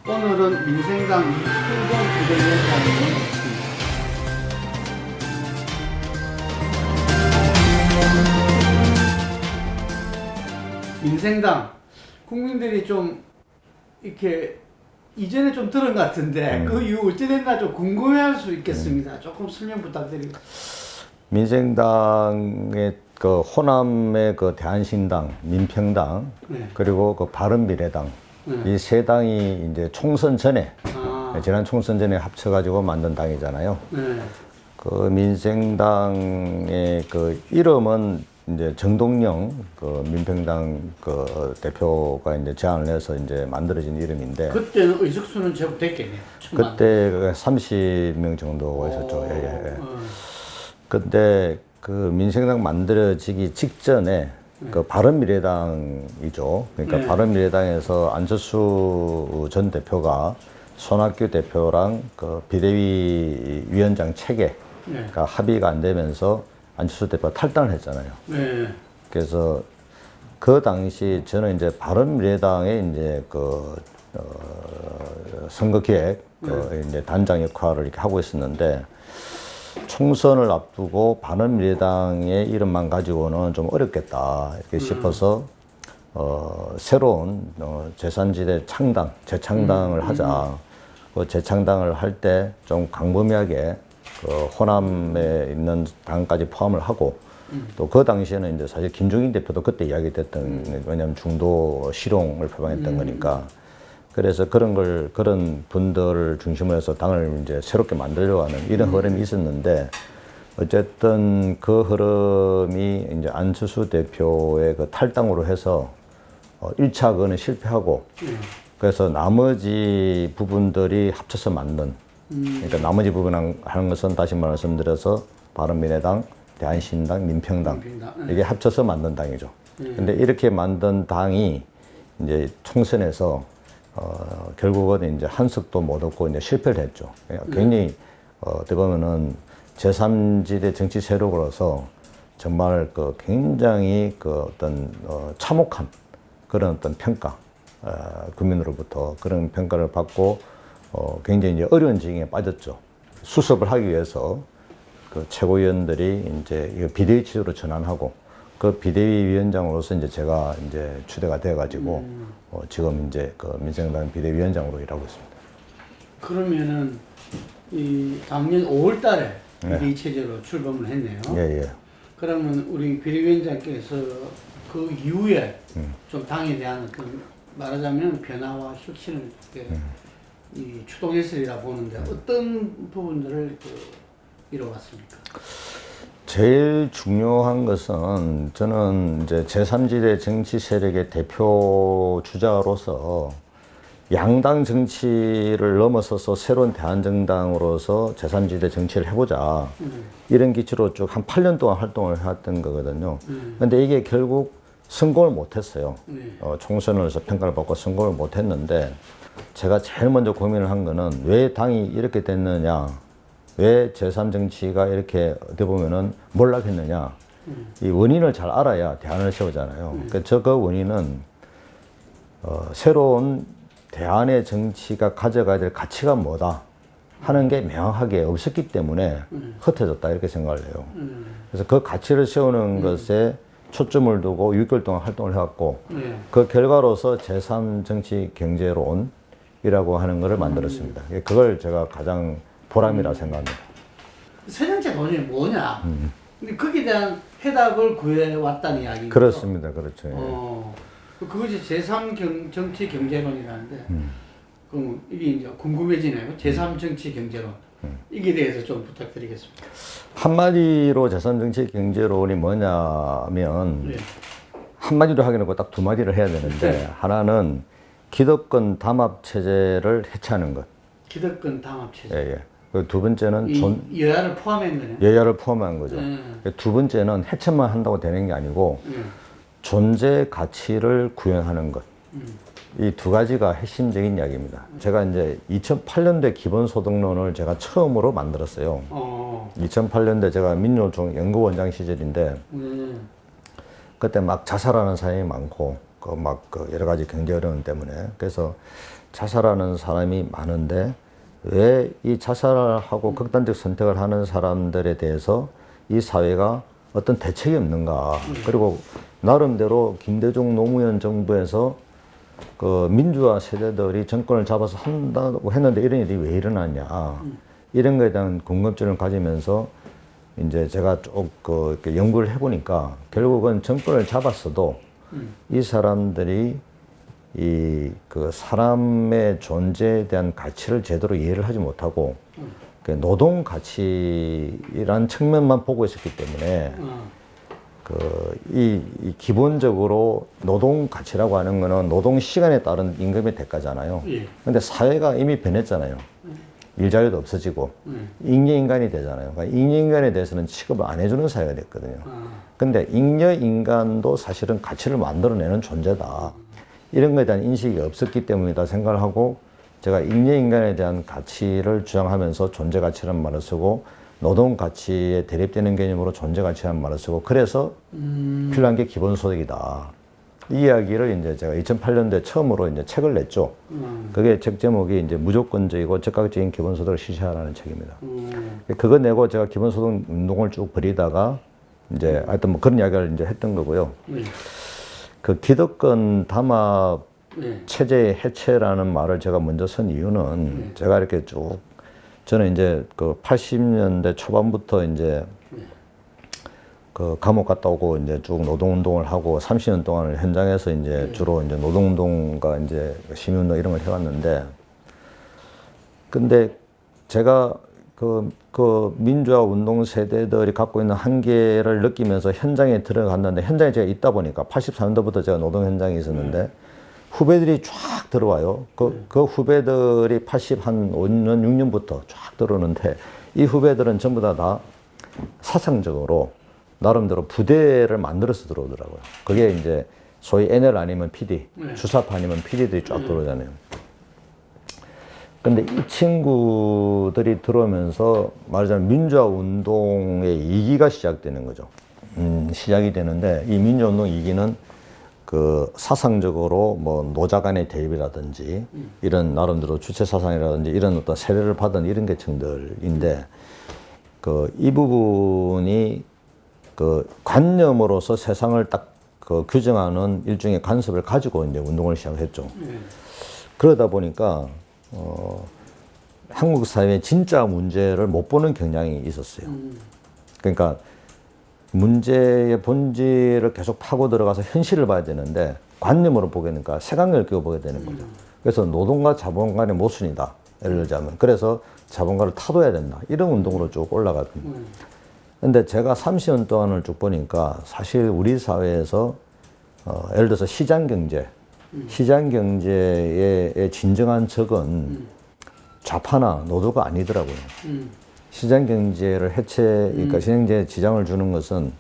오늘은 민생당 이수봉 부대위원장이 있습니다. 민생당 국민들이 좀 이렇게 이전에 좀 들은 것 같은데 그 이후 어찌 됐나 좀 궁금해할 수 있겠습니다. 조금 설명 부탁드립니다. 민생당의 그 호남의 그 대한신당, 민평당, 네. 그리고 그 바른미래당 이 세 당이 이제 총선 전에 지난 총선 전에 합쳐가지고 만든 당이잖아요. 네. 그 민생당의 그 이름은 이제 정동영 그 민평당 그 대표가 이제 제안을 해서 이제 만들어진 이름인데 그때는 의석수는 제법 됐겠네요. 그때 30명 정도가 있었죠. 예. 근데 그 민생당 만들어지기 직전에 그 바른미래당이죠. 그러니까 네. 바른미래당에서 안철수 전 대표가 손학규 대표랑 그 비대위 위원장 체계가 합의가 안 되면서 안철수 대표가 탈당을 했잖아요. 네. 그래서 그 당시 저는 이제 바른미래당의 이제 그 선거 기획 이제 단장 역할을 이렇게 하고 있었는데 총선을 앞두고 바른미래당의 이름만 가지고는 좀 어렵겠다 이렇게 싶어서 새로운 제3지대 창당, 재창당을 하자. 그 재창당을 할 때 좀 광범위하게 그 호남에 있는 당까지 포함을 하고 또 그 당시에는 이제 사실 김종인 대표도 그때 이야기됐던 왜냐하면 중도 실용을 표방했던 거니까 그래서 그런 분들을 중심으로 해서 당을 이제 새롭게 만들려고 하는 이런 흐름이 있었는데 어쨌든 그 흐름이 이제 안철수 대표의 그 탈당으로 해서 1차 그거는 실패하고 그래서 나머지 부분들이 합쳐서 만든 그러니까 나머지 부분 하는 것은 다시 말씀드려서 바른미래당, 대한신당, 민평당 이게 합쳐서 만든 당이죠. 근데 이렇게 만든 당이 이제 총선에서 결국은 이제 한석도 못 얻고 이제 실패를 했죠. 굉장히 어떻게 보면은 제3지대 정치 세력으로서 정말 그 굉장히 그 어떤 참혹한 그런 어떤 평가, 국민으로부터 그런 평가를 받고 굉장히 이제 어려운 지경에 빠졌죠. 수습을 하기 위해서 그 최고위원들이 이제 이거 비대위 체제로 전환하고 그 비대위 위원장으로서 이제 제가 이제 추대가 돼가지고 지금 이제 그 민생당 비대위원장으로 일하고 있습니다. 그러면은 이 작년 5월달에 비대위 체제로 출범을 했네요. 예. 그러면 우리 비대위원장께서 그 이후에 좀 당에 대한 어떤 말하자면 변화와 혁신을 이렇게 이 추동했으리라 보는데 어떤 부분들을 이뤄왔습니까? 제일 중요한 것은 저는 이제 제3지대 정치 세력의 대표 주자로서 양당 정치를 넘어서서 새로운 대한정당으로서 제3지대 정치를 해보자. 이런 기치로 쭉 한 8년 동안 활동을 해왔던 거거든요. 근데 이게 결국 성공을 못했어요. 총선에서 평가를 받고 성공을 못했는데 제가 제일 먼저 고민을 한 거는 왜 당이 이렇게 됐느냐. 왜 제3정치가 이렇게 어떻게 보면은 몰락했느냐. 이 원인을 잘 알아야 대안을 세우잖아요. 그러니까 그 원인은 새로운 대안의 정치가 가져가야 될 가치가 뭐다 하는 게 명확하게 없었기 때문에 흩어졌다 이렇게 생각을 해요. 그래서 그 가치를 세우는 것에 초점을 두고 6개월 동안 활동을 해왔고 그 결과로서 제3정치 경제론이라고 하는 것을 만들었습니다. 그걸 제가 가장 보람이라 생각합니다. 세 번째 본인이 뭐냐? 근데 거기에 대한 해답을 구해왔다는 이야기죠. 그렇습니다. 그렇죠. 그것이 제3정치 경제론이라는데 그럼 이게 이제 궁금해지네요. 제3정치 경제론. 이게 대해서 좀 부탁드리겠습니다. 한마디로 제3정치 경제론이 뭐냐면 한마디로 하기는 딱 두 마디를 해야 되는데 하나는 기득권 담합 체제를 해체하는 것. 기득권 담합 체제. 예. 두 번째는 여야를 포함한 거네요. 여야를 포함한 거죠. 두 번째는 해체만 한다고 되는 게 아니고 존재 가치를 구현하는 것. 이 두 가지가 핵심적인 이야기입니다. 제가 이제 2008년도에 기본소득론을 제가 처음으로 만들었어요. 2008년도에 제가 민노총 연구원장 시절인데 그때 막 자살하는 사람이 많고 그 여러 가지 경제 어려움 때문에 그래서 자살하는 사람이 많은데 왜 이 자살하고 극단적 선택을 하는 사람들에 대해서 이 사회가 어떤 대책이 없는가. 그리고 나름대로 김대중 노무현 정부에서 그 민주화 세대들이 정권을 잡아서 한다고 했는데 이런 일이 왜 일어났냐. 이런 거에 대한 궁금증을 가지면서 이제 제가 쭉 이렇게 연구를 해보니까 결국은 정권을 잡았어도 이 사람들이 이 그 사람의 존재에 대한 가치를 제대로 이해를 하지 못하고 그 노동 가치란 측면만 보고 있었기 때문에 이 기본적으로 노동 가치라고 하는 거는 노동 시간에 따른 임금의 대가잖아요. 근데 사회가 이미 변했잖아요. 일자리도 없어지고 잉여인간이 되잖아요. 그러니까 잉여인간에 대해서는 취급을 안 해주는 사회가 됐거든요. 근데 잉여인간도 사실은 가치를 만들어내는 존재다. 이런 거에 대한 인식이 없었기 때문이다 생각을 하고 제가 잉여인간에 대한 가치를 주장하면서 존재 가치라는 말을 쓰고 노동 가치에 대립되는 개념으로 존재 가치라는 말을 쓰고 그래서 필요한 게 기본소득이다. 이 이야기를 이제 제가 2008년도에 처음으로 이제 책을 냈죠. 그게 책 제목이 이제 무조건적이고 즉각적인 기본소득을 실시하라는 책입니다. 그거 내고 제가 기본소득 운동을 쭉 벌이다가 이제 하여튼 뭐 그런 이야기를 이제 했던 거고요. 그 기득권 담합 체제의 해체라는 말을 제가 먼저 쓴 이유는 제가 이렇게 쭉 저는 이제 그 80년대 초반부터 이제 그 감옥 갔다 오고 이제 쭉 노동운동을 하고 30년 동안을 현장에서 이제 주로 이제 노동운동과 이제 시민운동 이런 걸 해왔는데 근데 제가 그 민주화 운동 세대들이 갖고 있는 한계를 느끼면서 현장에 들어갔는데 현장에 제가 있다 보니까 83년도부터 제가 노동 현장에 있었는데 후배들이 쫙 들어와요. 그 후배들이 85년, 6년부터 쫙 들어오는데 이 후배들은 전부 다 사상적으로 나름대로 부대를 만들어서 들어오더라고요. 그게 이제 소위 NL 아니면 PD, 주사파 아니면 PD들이 쫙 들어오잖아요. 근데 이 친구들이 들어오면서 말하자면 민주화 운동의 2기가 시작되는 거죠. 시작이 되는데 이 민주화 운동 2기는 그 사상적으로 뭐 노자 간의 대립이라든지 이런 나름대로 주체 사상이라든지 이런 어떤 세례를 받은 이런 계층들인데 그 이 부분이 그 관념으로서 세상을 딱 그 규정하는 일종의 관습을 가지고 이제 운동을 시작했죠. 그러다 보니까 한국 사회의 진짜 문제를 못 보는 경향이 있었어요. 그러니까 문제의 본질을 계속 파고 들어가서 현실을 봐야 되는데 관념으로 보게 되니까 색안경을 끼고 보게 되는 거죠. 그래서 노동과 자본 간의 모순이다. 예를 들자면. 그래서 자본가를 타도해야 된다. 이런 운동으로 쭉 올라가거든요. 근데 제가 30년 동안을 쭉 보니까 사실 우리 사회에서 예를 들어서 시장경제, 시장경제의 진정한 적은 좌파나 노조가 아니더라고요. 시장경제를 그러니까 시장경제에 지장을 주는 것은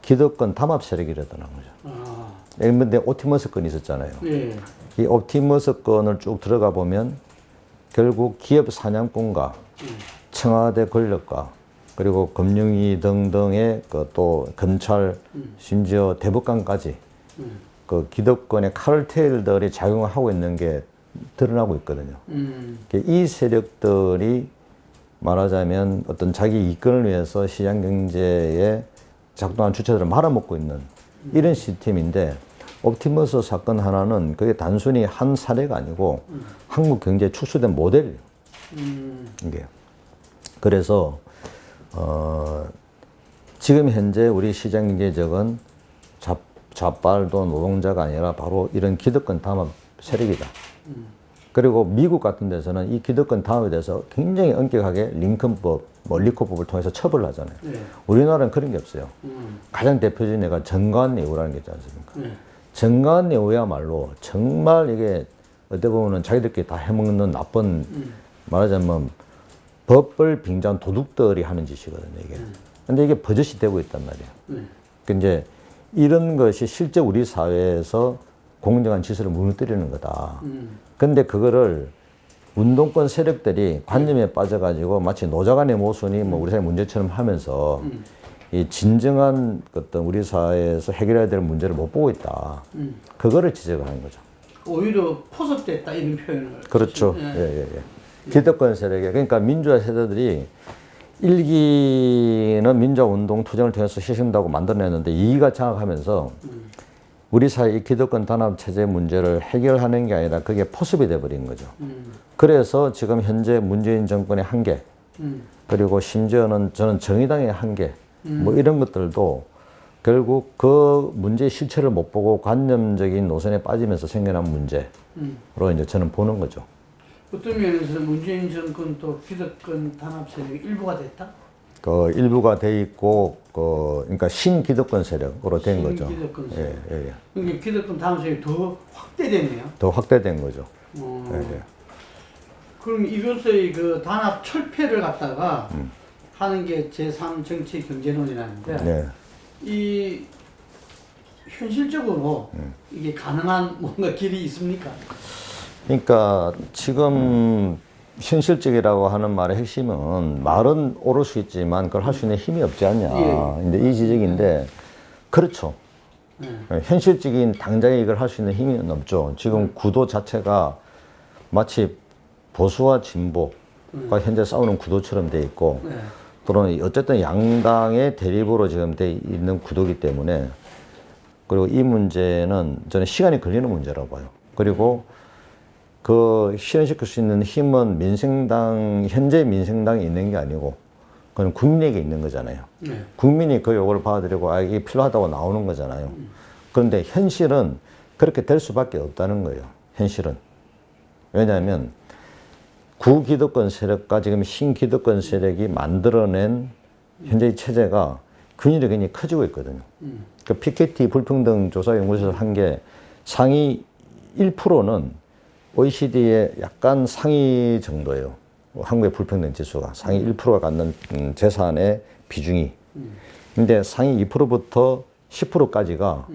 기득권 담합 세력이라더라는 거죠. 근데 옵티머스 건이 있었잖아요. 이 옵티머스 건을 쭉 들어가 보면 결국 기업 사냥꾼과 청와대 권력과 그리고 금융위 등등의 그 또 검찰 심지어 대법관까지 그 기득권의 카르텔들이 작용을 하고 있는 게 드러나고 있거든요. 이 세력들이 말하자면 어떤 자기 이권을 위해서 시장 경제에 작동한 주체들을 말아먹고 있는 이런 시스템인데 옵티머스 사건 하나는 그게 단순히 한 사례가 아니고 한국 경제에 축소된 모델이에요. 이게. 그래서 지금 현재 우리 시장 경제적은 좌빨도 노동자가 아니라 바로 이런 기득권 담합 세력이다. 그리고 미국 같은 데서는 이 기득권 담합에 대해서 굉장히 엄격하게 링컨법, 리코법을 통해서 처벌을 하잖아요. 우리나라는 그런 게 없어요. 가장 대표적인 예가 정관예우라는 게 있지 않습니까? 정관예우야말로 정말 이게 어떻게 보면 자기들끼리 다 해먹는 나쁜 말하자면 법을 빙자한 도둑들이 하는 짓이거든요, 이게. 근데 이게 버젓이 되고 있단 말이에요. 이제 이런 것이 실제 우리 사회에서 공정한 질서를 무너뜨리는 거다. 근데 그거를 운동권 세력들이 관념에 빠져가지고 마치 노자 간의 모순이 뭐 우리 사회 문제처럼 하면서 이 진정한 어떤 우리 사회에서 해결해야 될 문제를 못 보고 있다. 그거를 지적을 하는 거죠. 오히려 포섭됐다 이런 표현을. 그렇죠. 예. 예, 예, 예. 기득권 세력에 그러니까 민주화 세대들이 일기는 민주화 운동 투쟁을 통해서 시신다고 만들어냈는데 이기가 장악하면서 우리 사회 이 기득권 단합 체제 문제를 해결하는 게 아니라 그게 포섭이 돼버린 거죠. 그래서 지금 현재 문재인 정권의 한계, 그리고 심지어는 저는 정의당의 한계, 뭐 이런 것들도 결국 그 문제의 실체를 못 보고 관념적인 노선에 빠지면서 생겨난 문제로 이제 저는 보는 거죠. 어떤 면에서 문재인 정권 또 기득권 단합 세력의 일부가 됐다? 그 일부가 돼 있고, 그러니까 신기득권 세력으로 된 거죠. 신기득권 세력. 예, 예, 예. 그러니까 기득권 단합 세력이 더 확대됐네요. 더 확대된 거죠. 예, 예. 그럼 이것의 그 단합 철폐를 갖다가 하는 게 제3 정치 경제론이라는데 네. 이 현실적으로 이게 가능한 뭔가 길이 있습니까? 그러니까 지금 현실적이라고 하는 말의 핵심은 말은 옳을 수 있지만 그걸 할 수 있는 힘이 없지 않냐. 예. 근데 이 지적인데 그렇죠. 현실적인 당장에 이걸 할 수 있는 힘이 없죠. 지금 구도 자체가 마치 보수와 진보가 현재 싸우는 구도처럼 돼 있고 네. 또는 어쨌든 양당의 대립으로 지금 돼 있는 구도이기 때문에 그리고 이 문제는 저는 시간이 걸리는 문제라고 봐요. 그리고 그 실현시킬 수 있는 힘은 현재 민생당에 있는 게 아니고 그건 국민에게 있는 거잖아요. 네. 국민이 그 요구를 받아들이고 이게 필요하다고 나오는 거잖아요. 그런데 현실은 그렇게 될 수밖에 없다는 거예요. 현실은. 왜냐하면 구기득권 세력과 지금 신기득권 세력이 만들어낸 현재의 체제가 균일이 굉장히 커지고 있거든요. 그 PKT 불평등 조사 연구소에서 한 게 상위 1%는 OECD의 약간 상위 정도예요. 한국의 불평등 지수가 상위 1%가 갖는 재산의 비중이. 근데 상위 2%부터 10%까지가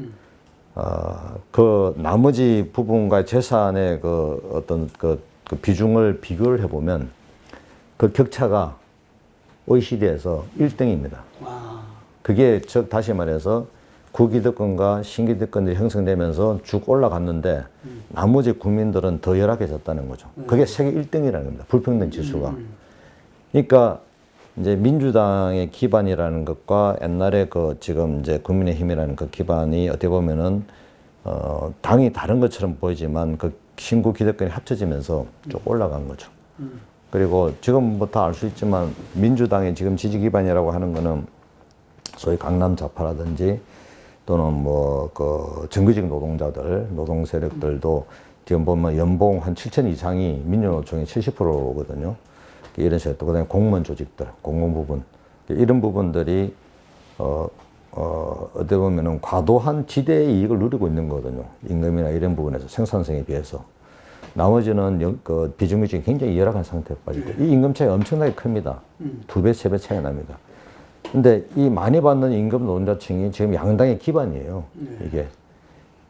그 나머지 부분과 재산의 그 어떤 그 비중을 비교를 해보면 그 격차가 OECD에서 1등입니다. 그게 즉 다시 말해서 구기득권과 신기득권들이 형성되면서 쭉 올라갔는데 나머지 국민들은 더 열악해졌다는 거죠. 그게 세계 1등이라는 겁니다. 불평등 지수가. 그러니까 이제 민주당의 기반이라는 것과 옛날에 그 지금 이제 국민의힘이라는 그 기반이 어떻게 보면은 당이 다른 것처럼 보이지만 그 신구 기득권이 합쳐지면서 쭉 올라간 거죠. 그리고 지금 뭐 다 알 수 있지만 민주당의 지금 지지 기반이라고 하는 거는 소위 강남 좌파라든지 또는 뭐 그 정규직 노동자들, 노동 세력들도 지금 보면 연봉 한 7천 이상이 민주노총이 70%거든요. 이런 식으로 그다음에 공무원 조직들, 공무원 부분 이런 부분들이 어떻게 보면은 과도한 지대의 이익을 누리고 있는 거거든요. 임금이나 이런 부분에서 생산성에 비해서. 나머지는 그 비정규직이 굉장히 열악한 상태에 빠지고 이 임금 차이가 엄청나게 큽니다. 2배, 3배 차이가 납니다. 근데 이 많이 받는 임금 노동자층이 지금 양당의 기반이에요.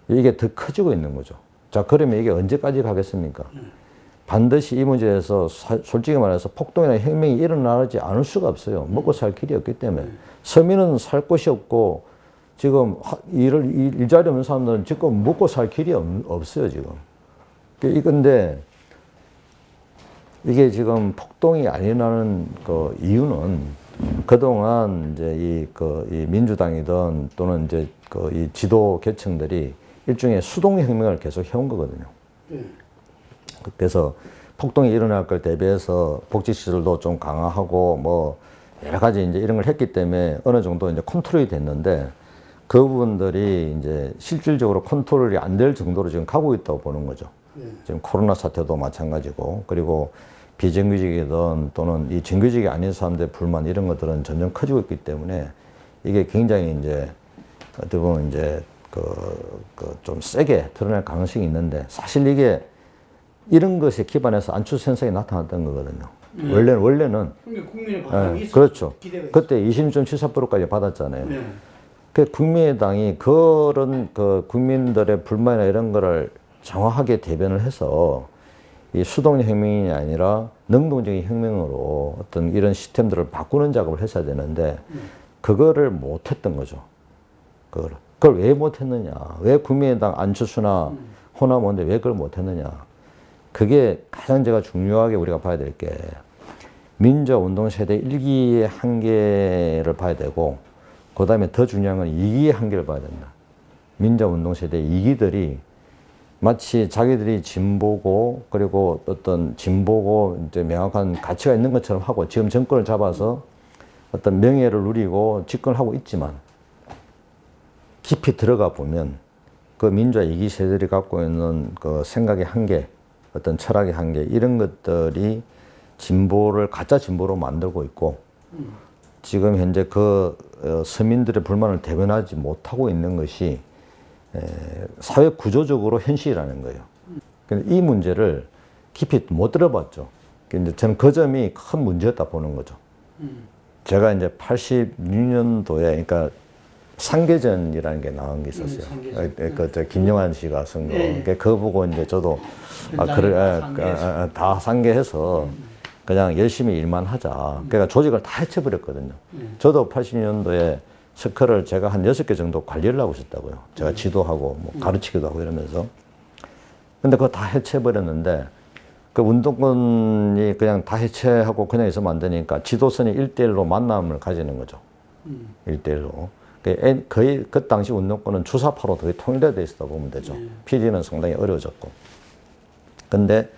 이게 더 커지고 있는 거죠. 자, 그러면 이게 언제까지 가겠습니까? 반드시 이 문제에서 솔직히 말해서 폭동이나 혁명이 일어나지 않을 수가 없어요. 먹고 살 길이 없기 때문에. 서민은 살 곳이 없고 지금 일자리 없는 사람들은 지금 먹고 살 길이 없어요, 지금. 이건데 이게 지금 폭동이 안 일어나는 그 이유는 그동안 이제 이 민주당이든 또는 이제 이 지도 계층들이 일종의 수동혁명을 계속 해온 거거든요. 그래서 폭동이 일어날 걸 대비해서 복지시설도 좀 강화하고 뭐 여러 가지 이제 이런 걸 했기 때문에 어느 정도 이제 컨트롤이 됐는데 그 부분들이 이제 실질적으로 컨트롤이 안 될 정도로 지금 가고 있다고 보는 거죠. 지금 코로나 사태도 마찬가지고 그리고 비정규직이든 또는 이 정규직이 아닌 사람들의 불만 이런 것들은 점점 커지고 있기 때문에 이게 굉장히 이제 어떻게 보면 이제 좀 세게 드러날 가능성이 있는데 사실 이게 이런 것에 기반해서 안철수 현상이 나타났던 거거든요. 원래는 국민의 반응이 있었죠. 그렇죠. 그때 있었죠. 26.74%까지 받았잖아요. 그 국민의당이 그런 그 국민들의 불만이나 이런 거를 정확하게 대변을 해서 이 수동 혁명이 아니라 능동적인 혁명으로 어떤 이런 시스템들을 바꾸는 작업을 했어야 되는데 그거를 못했던 거죠. 그걸 왜 못했느냐? 왜 국민의당 안철수나 호남 오는데 왜 그걸 못했느냐. 그게 가장 제가 중요하게 우리가 봐야 될 게 민주화 운동 세대 1기의 한계를 봐야 되고 그 다음에 더 중요한 건 2기의 한계를 봐야 된다. 민주화 운동 세대 2기들이 마치 자기들이 진보고 그리고 어떤 진보고 이제 명확한 가치가 있는 것처럼 하고 지금 정권을 잡아서 어떤 명예를 누리고 집권을 하고 있지만 깊이 들어가 보면 그 민주화 2기 세대들이 갖고 있는 그 생각의 한계, 어떤 철학의 한계 이런 것들이 진보를 가짜 진보로 만들고 있고 지금 현재 그 서민들의 불만을 대변하지 못하고 있는 것이 사회 구조적으로 현실이라는 거예요. 근데 이 문제를 깊이 못 들어봤죠. 이제 저는 그 점이 큰 문제였다 보는 거죠. 제가 이제 86년도에 그러니까 상계전이라는 게 나온 게 있었어요. 저 김영환 씨가 쓴 거. 그거 보고 이제 저도 다 상계해서 그냥 열심히 일만 하자. 그러니까 조직을 다 해쳐버렸거든요. 저도 80년도에 스크를 제가 한 6개 정도 관리를 하고 있었다고요. 제가 지도하고 뭐 가르치기도 하고 이러면서. 근데 그거 다 해체해버렸는데 그 운동권이 그냥 다 해체하고 그냥 있으면 안 되니까 지도선이 1대1로 만남을 가지는 거죠. 1대1로. 거의 그 당시 운동권은 주사파로 거의 통일되어 있었다 보면 되죠. PD는 상당히 어려워졌고. 근데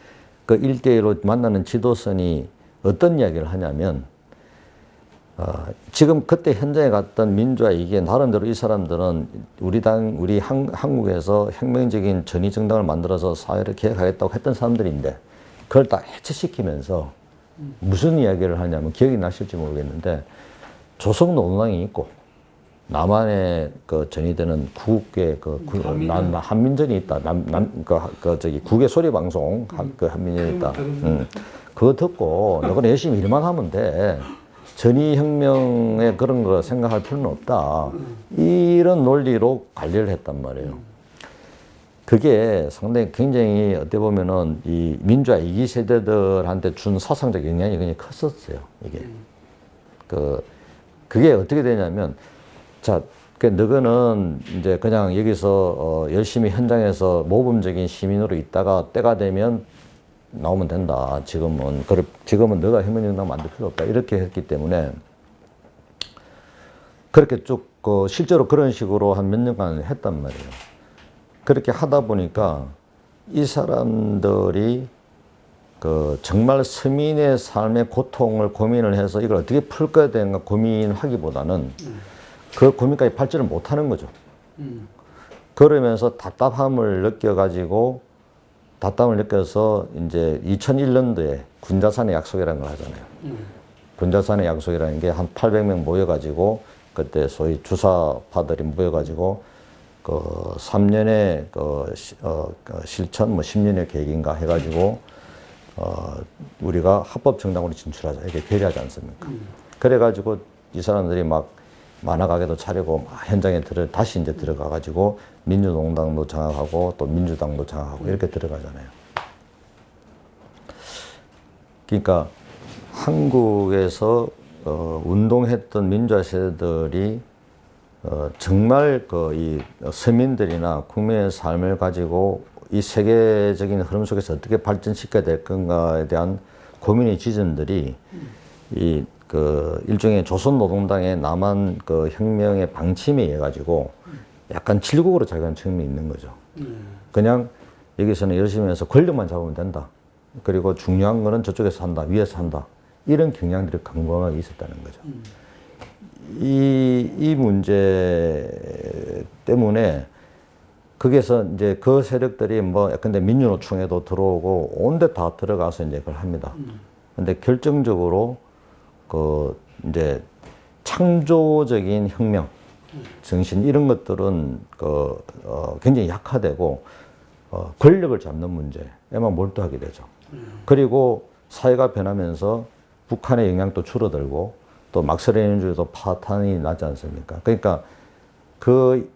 그 1대1로 만나는 지도선이 어떤 이야기를 하냐면 지금 그때 현장에 갔던 민주화 이게 나름대로 이 사람들은 우리 한국에서 혁명적인 전위정당을 만들어서 사회를 개혁하겠다고 했던 사람들인데 그걸 다 해체시키면서 무슨 이야기를 하냐면 기억이 나실지 모르겠는데 조선노동당이 있고 남한에 그 전이되는 국의 한민전이 있다. 국의 소리 방송 그 한민전이 있다. 그거 듣고 너는 열심히 일만 하면 돼. 전위혁명의 그런 거 생각할 필요는 없다. 이런 논리로 관리를 했단 말이에요. 그게 상당히 굉장히 어떻게 보면은 이 민주화 2기 세대들한테 준 사상적 영향이 굉장히 컸었어요. 이게. 그게 어떻게 되냐면 자, 너는 이제 그냥 여기서 열심히 현장에서 모범적인 시민으로 있다가 때가 되면 나오면 된다. 지금은 너가 혁명정당 만들 필요 없다. 이렇게 했기 때문에 그렇게 쭉 실제로 그런 식으로 한 몇 년간 했단 말이에요. 그렇게 하다 보니까 이 사람들이 정말 서민의 삶의 고통을 고민을 해서 이걸 어떻게 풀 거야 되는가 고민하기보다는 그 고민까지 발전을 못 하는 거죠. 그러면서 답답함을 느껴서 이제 2001년도에 군자산의 약속이라는 걸 하잖아요. 군자산의 약속이라는 게 한 800명 모여가지고 그때 소위 주사파들이 모여가지고 3년의 실천, 10년의 계획인가 해가지고 우리가 합법정당으로 진출하자 이렇게 결의하지 않습니까? 그래가지고 이 사람들이 막 만화가게도 차리고 현장에 다시 이제 들어가가지고 민주농당도 장악하고 또 민주당도 장악하고 이렇게 들어가잖아요. 그러니까 한국에서 운동했던 민주화 세대들이 정말 이 서민들이나 국민의 삶을 가지고 이 세계적인 흐름 속에서 어떻게 발전시켜야 될 건가에 대한 고민의 지점들이 일종의 조선노동당의 남한 혁명의 방침에 의해 가지고 약간 질곡으로 작용한 측면이 있는 거죠. 그냥 여기서는 열심히 해서 권력만 잡으면 된다. 그리고 중요한 거는 저쪽에서 한다, 위에서 한다. 이런 경향들이 강경하게 있었다는 거죠. 이 문제 때문에 거기서 이제 그 세력들이 근데 민주노총에도 들어오고 온데 다 들어가서 이제 그걸 합니다. 근데 결정적으로 이제 창조적인 혁명, 정신 이런 것들은 굉장히 약화되고 권력을 잡는 문제에만 몰두하게 되죠. 그리고 사회가 변하면서 북한의 영향도 줄어들고 또 막스레닌주의도 파탄이 나지 않습니까? 그러니까 그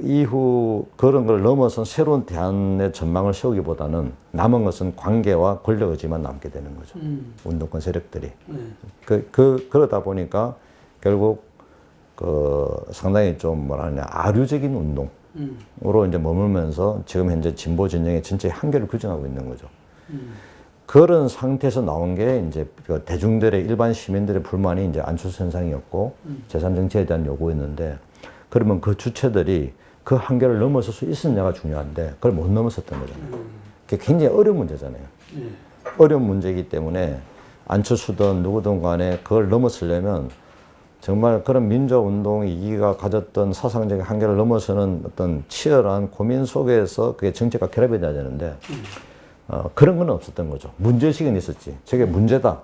이후 그런 걸 넘어선 새로운 대안의 전망을 세우기보다는 남은 것은 관계와 권력 의지만 남게 되는 거죠. 운동권 세력들이. 그러다 보니까 결국 상당히 좀 아류적인 운동, 이제 머물면서 지금 현재 진보 진영의 전체 한계를 규정하고 있는 거죠. 그런 상태에서 나온 게 이제 그 대중들의 일반 시민들의 불만이 이제 안철수 현상이었고 제3 정치에 대한 요구였는데, 그러면 그 주체들이 그 한계를 넘어설 수 있었냐가 중요한데 그걸 못 넘어섰던 거잖아요. 그게 굉장히 어려운 문제잖아요. 어려운 문제이기 때문에 안철수든 누구든 간에 그걸 넘어서려면 정말 그런 민주화운동의 이기가 가졌던 사상적인 한계를 넘어서는 어떤 치열한 고민 속에서 그게 정책과 결합이 돼야 되는데 그런 건 없었던 거죠. 문제의식은 있었지. 저게 문제다.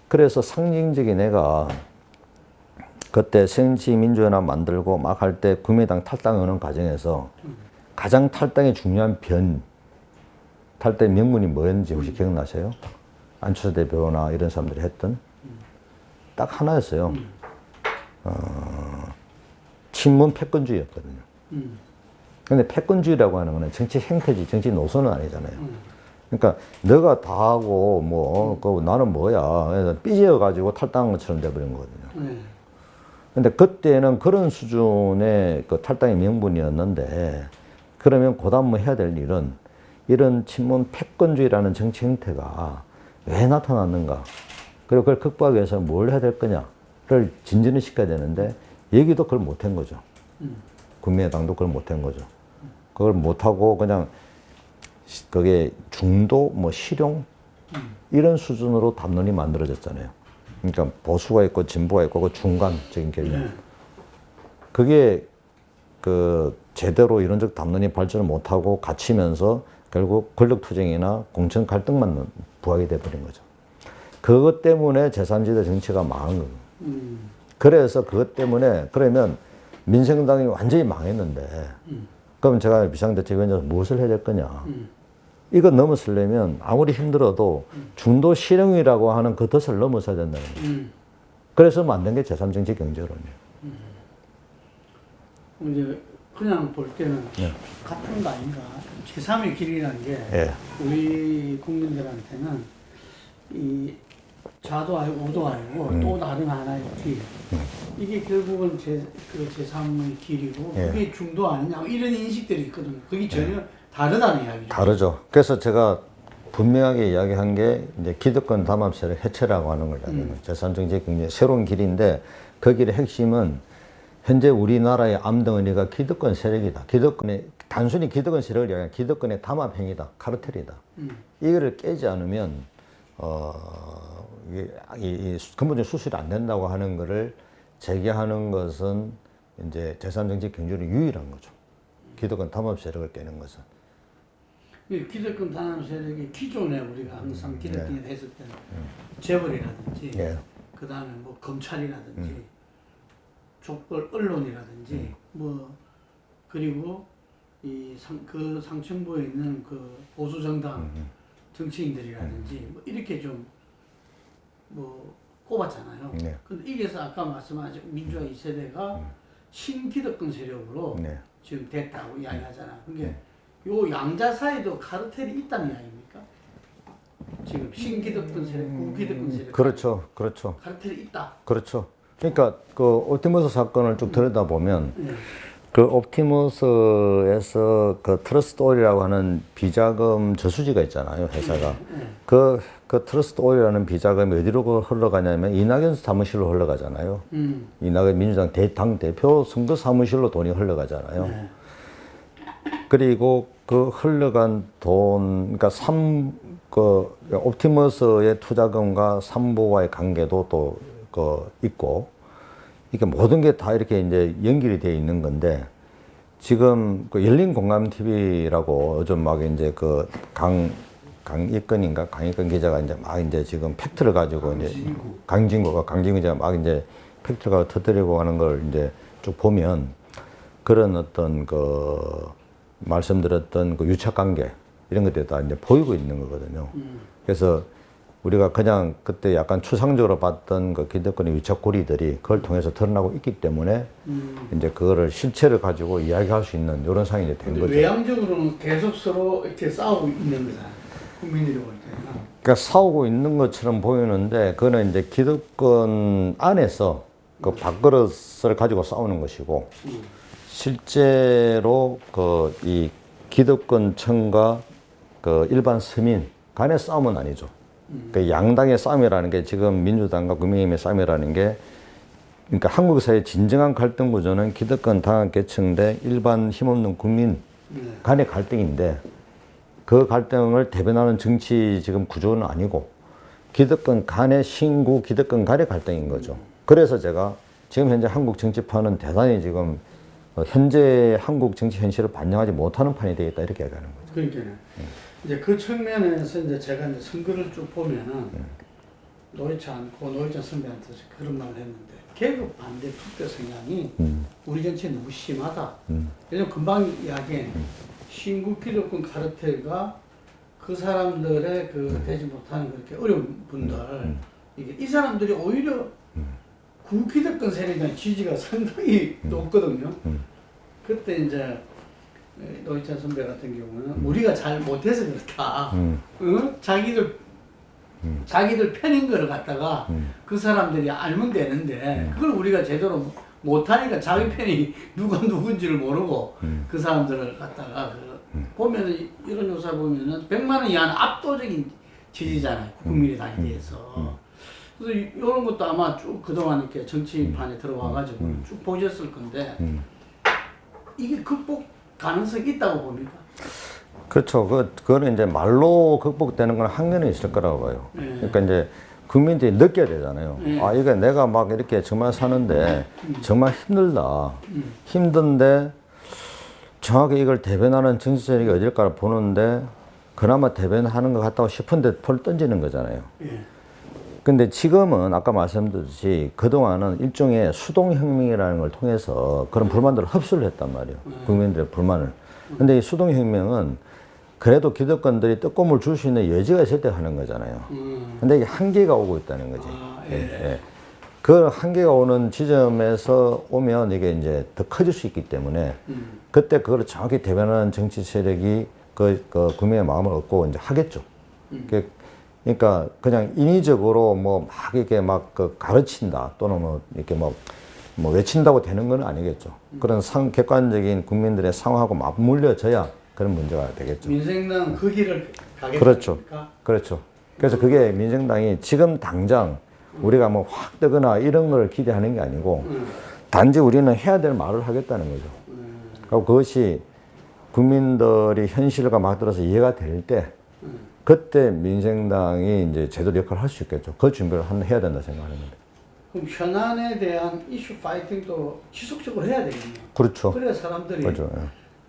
그래서 상징적인 애가 그때 새정치민주연합 만들고 막 할 때 국민의당 탈당하는 과정에서 가장 탈당이 중요한 탈당 명분이 뭐였는지 혹시 기억나세요? 안철수 대표나 이런 사람들이 했던 딱 하나였어요. 친문 패권주의였거든요. 근데 패권주의라고 하는 거는 정치 행태지 정치 노선은 아니잖아요. 그러니까 너가 다 하고 나는 뭐야 삐져가지고 탈당한 것처럼 돼버린 거거든요. 근데 그때는 그런 수준의 그 탈당의 명분이었는데, 그러면 그다음 뭐 해야 될 일은 이런 친문 패권주의라는 정치 형태가 왜 나타났는가, 그리고 그걸 극복하기 위해서 뭘 해야 될 거냐를 진전을 시켜야 되는데 얘기도 그걸 못한 거죠. 국민의당도 그걸 못한 거죠. 그걸 못하고 그냥 그게 중도 실용 이런 수준으로 담론이 만들어졌잖아요. 그러니까 보수가 있고 진보가 있고 그 중간적인 개념. 그게 그 제대로 이론적 담론이 발전을 못하고 갇히면서 결국 권력투쟁이나 공천 갈등만 부하게 돼버린 거죠. 그것 때문에 제3지대 정치가 망한 거예요. 그래서 그것 때문에 그러면 민생당이 완전히 망했는데 그럼 제가 비상대책위원장으로 무엇을 해야 될 거냐. 이거 넘어서려면 아무리 힘들어도 중도 실용이라고 하는 그 덫을 넘어서야 된다는 거예요. 그래서 만든 게 제3정치 경제론이에요. 이제 그냥 볼 때는 같은 거 아닌가. 제3의 길이라는 게 우리 국민들한테는 이 좌도 아니고 우도 아니고 또 다른 하나의 길. 이게 결국은 제3의 길이고 그게 중도 아니냐 이런 인식들이 있거든요. 그게 전혀 다르다는 이야기죠. 다르죠. 그래서 제가 분명하게 이야기한 게 이제 기득권 담합 세력 해체라고 하는 걸 이야기해요. 제3정치 경제 새로운 길인데 그 길의 핵심은 현재 우리나라의 암덩어리가 기득권 세력이다. 단순히 기득권 세력을 이야기하면 기득권의 담합 행위다. 카르텔이다. 이거를 깨지 않으면 이 근본적 수술이 안 된다고 하는 거를 제기하는 것은 이제 제3정치 경제로 유일한 거죠. 기득권 담합 세력을 깨는 것은. 기득권 담합 세력이 기존에 우리가 항상 기득권을 했을 때는 재벌이라든지 그 다음에 뭐 검찰이라든지 족벌 언론이라든지 그리고 그 상층부에 있는 그 보수 정당 정치인들이라든지 이렇게 좀 꼽았잖아요. 근데 이게서 아까 말씀하신 민주화 2세대가 신기득권 세력으로 지금 됐다고 이야기하잖아. 그게 요 양자 사이도 카르텔이 있다는 이야기입니까? 지금 신기득권 세력, 구기득권 세력. 그렇죠. 카르텔이 있다. 그렇죠. 그러니까 그 옵티머스 사건을 쭉 들여다보면 그 옵티머스에서 그 트러스트 오일이라고 하는 비자금 저수지가 있잖아요, 회사가. 그 트러스트 오일이라는 비자금이 어디로 흘러가냐면 이낙연 사무실로 흘러가잖아요. 이낙연 민주당 당 대표 선거 사무실로 돈이 흘러가잖아요. 그리고 그 흘러간 돈, 그러니까 옵티머스의 투자금과 삼보와의 관계도 또 있고, 이게 모든 게 다 이렇게 이제 연결이 되어 있는 건데, 지금 그 열린 공감 TV라고 요즘 막 이제 그 강익근 기자가 이제 막 이제 지금 팩트를 가지고 이제 강진구 기자가 막 이제 팩트를 가지고 터뜨리고 하는 걸 이제 쭉 보면 그런 어떤 말씀드렸던 그 유착 관계 이런 것들이 다 이제 보이고 있는 거거든요. 그래서 우리가 그냥 그때 약간 추상적으로 봤던 그 기득권의 유착 고리들이 그걸 통해서 드러나고 있기 때문에 이제 그거를 실체를 가지고 이야기할 수 있는 이런 상황이 된 거죠. 외향적으로는 계속 서로 이렇게 싸우고 있는 거잖아요. 국민들이 볼 때는. 그러니까 싸우고 있는 것처럼 보이는데 그거는 이제 기득권 안에서 그 밥그릇을 가지고 싸우는 것이고 실제로 이 기득권층과 일반 서민 간의 싸움은 아니죠. 그 양당의 싸움이라는 게 지금 민주당과 국민의힘의 싸움이라는 게 그러니까 한국 사회의 진정한 갈등 구조는 기득권 당학계층 대 일반 힘없는 국민 간의 갈등인데 그 갈등을 대변하는 정치 지금 구조는 아니고 기득권 간의 신구 기득권 간의 갈등인 거죠. 그래서 제가 지금 현재 한국 정치판은 대단히 지금 현재 한국 정치 현실을 반영하지 못하는 판이 되겠다 이렇게 얘기하는 거죠. 그러니까요. 이제 그 측면에서 이제 제가 이제 선거를 쭉 보면은 노회찬 선배한테 그런 말을 했는데 계급 반대 투표 성향이 우리 정치에 너무 심하다. 왜냐면 금방 이야기한 신구 기득권 카르텔과 그 사람들의 그 되지 못하는 그렇게 어려운 분들 이게 이 사람들이 오히려 구기득권 세력에 대한 지지가 상당히 높거든요. 그때 이제 노회찬 선배 같은 경우는 우리가 잘 못해서 그렇다. 자기들 편인 거를 갖다가 그 사람들이 알면 되는데 그걸 우리가 제대로 못하니까 자기 편이 누가 누군지를 모르고 그 사람들을 갖다가 보면은 이런 조사 보면은 100만 원 이하는 압도적인 지지잖아요. 국민의당에 대해서. 그래서 이런 것도 아마 쭉 그동안 이렇게 정치판에 들어와가지고 쭉 보셨을 건데 이게 극복 가능성이 있다고 봅니까? 그렇죠. 그거는 이제 말로 극복되는 건 한계는 있을 거라고 봐요. 그러니까 이제 국민들이 느껴야 되잖아요. 아, 이게 내가 막 이렇게 정말 사는데 정말 힘들다. 힘든데 정확히 이걸 대변하는 정치 세력이 어딜까를 보는데 그나마 대변하는 것 같다고 싶은데 폴 던지는 거잖아요. 근데 지금은 아까 말씀드렸듯이 그동안은 일종의 수동혁명이라는 걸 통해서 그런 불만들을 흡수를 했단 말이에요. 국민들의 불만을. 근데 이 수동혁명은 그래도 기득권들이 뜨거움을 줄 수 있는 여지가 있을 때 하는 거잖아요. 근데 이게 한계가 오고 있다는 거지. 예. 그 한계가 오는 지점에서 오면 이게 이제 더 커질 수 있기 때문에 그때 그걸 정확히 대변하는 정치 세력이 국민의 마음을 얻고 이제 하겠죠. 그러니까 그냥 인위적으로 뭐 막 이렇게 막 가르친다 또는 뭐 이렇게 뭐 외친다고 되는 건 아니겠죠. 그런 객관적인 국민들의 상황하고 맞물려져야 그런 문제가 되겠죠. 민생당 그 길을 가겠습니까? 그렇죠. 그렇죠. 그래서 그게 민생당이 지금 당장 우리가 뭐 확 뜨거나 이런 걸 기대하는 게 아니고 단지 우리는 해야 될 말을 하겠다는 거죠. 그리고 그것이 국민들이 현실과 맞들어서 이해가 될 때 그때 민생당이 이제 제대로 역할을 할 수 있겠죠. 그 준비를 해야 된다 생각하는 건데. 그럼 현안에 대한 이슈 파이팅도 지속적으로 해야 되겠네요. 그렇죠. 그래야 사람들이 그렇죠.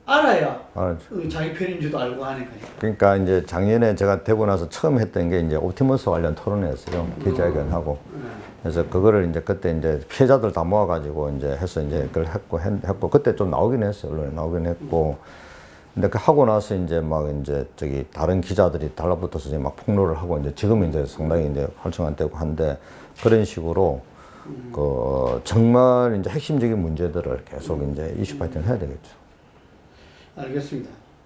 알아야 알죠. 자기 편인지도 알고 하니까요. 그러니까 이제 작년에 제가 되고 나서 처음 했던 게 이제 옵티머스 관련 토론회였어요. 기자회견하고. 그래서 그거를 이제 그때 이제 피해자들 다 모아가지고 이제 해서 이제 그걸 했고 그때 좀 나오긴 했어요. 언론에 나오긴 했고. 근데 그 하고 나서 이제 막 이제 다른 기자들이 달라붙어서 이제 막 폭로를 하고 이제 지금 이제 상당히 이제 활성화되고 한데 그런 식으로 정말 이제 핵심적인 문제들을 계속 이제 이슈 파이팅 해야 되겠죠. 알겠습니다.